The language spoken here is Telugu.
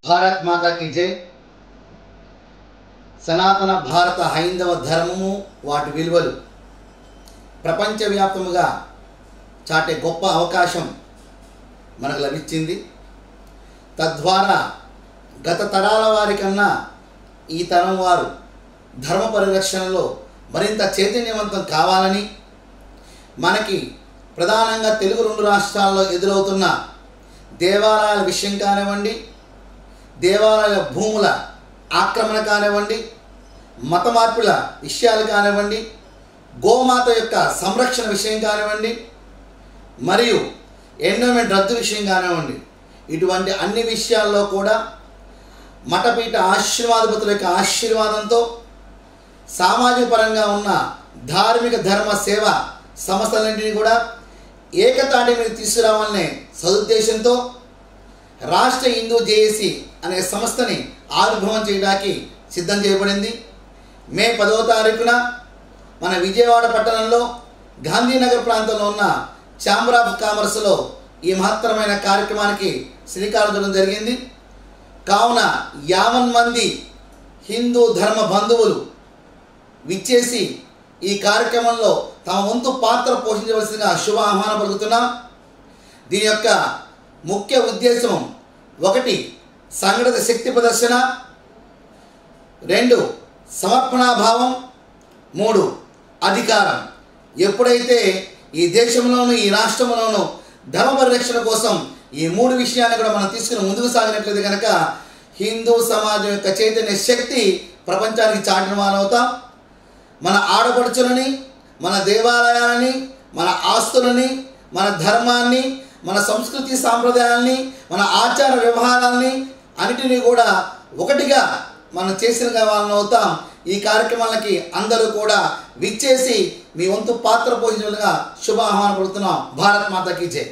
భారత్ మాతా కీ జై. సనాతన భారత హైందవ ధర్మము వాటి విలువలు ప్రపంచవ్యాప్తముగా చాటే గొప్ప అవకాశం మనకు లభించింది. తద్వారా గత తరాల వారి కన్నా ఈ తరం వారు ధర్మ పరిరక్షణలో మరింత చైతన్యవంతం కావాలని, మనకి ప్రధానంగా తెలుగు రెండు రాష్ట్రాల్లో ఎదురవుతున్న దేవాలయాల విషయం కానివ్వండి, దేవాలయ భూముల ఆక్రమణ కానివ్వండి, మత మార్పుల విషయాలు కానివ్వండి, గోమాత యొక్క సంరక్షణ విషయం కానివ్వండి, మరియు ఎండోమెంట్ రద్దు విషయం కానివ్వండి, ఇటువంటి అన్ని విషయాల్లో కూడా మఠపీఠ ఆశీర్వాదపతుల యొక్క ఆశీర్వాదంతో సామాజిక పరంగా ఉన్న ధార్మిక ధర్మ సేవ సంస్థలన్నింటినీ కూడా ఏకతాటి మీద తీసుకురావాలనే సదుద్దేశంతో రాష్ట్ర హిందూ జేఏసీ అనే సంస్థని ఆవిర్భావం చేయడానికి సిద్ధం చేయబడింది. మే 10వ తారీఖున మన విజయవాడ పట్టణంలో గాంధీనగర్ ప్రాంతంలో ఉన్న ఛాంబర్ ఆఫ్ కామర్స్లో ఈ మహత్తరమైన కార్యక్రమానికి శ్రీకారం చుట్టడం జరిగింది. కావున 50 మంది హిందూ ధర్మ బంధువులు విచ్చేసి ఈ కార్యక్రమంలో తమ వంతు పాత్ర పోషించవలసిందిగా శుభ ఆహ్వానం పలుకుతున్నాం. దీని యొక్క ముఖ్య ఉద్దేశం 1 సంఘటిత శక్తి ప్రదర్శన, 2 సమర్పణాభావం, 3 అధికారం. ఎప్పుడైతే ఈ దేశంలోనూ ఈ రాష్ట్రంలోనూ ధర్మ పరిరక్షణ కోసం ఈ 3 విషయాన్ని కూడా మనం తీసుకుని ముందుకు సాగినట్లయితే కనుక హిందూ సమాజం యొక్క చైతన్య శక్తి ప్రపంచానికి చాటిన వారవుతాం. మన ఆడపడుచులని, మన దేవాలయాలని, మన ఆస్తులని, మన ధర్మాన్ని, మన సంస్కృతి సాంప్రదాయాల్ని, మన ఆచార వ్యవహారాల్ని అన్నిటినీ కూడా ఒకటిగా మనం చేసిన వాళ్ళని అవుతాం. ఈ కార్యక్రమాలకి అందరూ కూడా విచ్చేసి మీ వంతు పాత్ర పోషించగా శుభ ఆహ్వానం పడుతున్నాం. భారత్ మాతా కీ జై.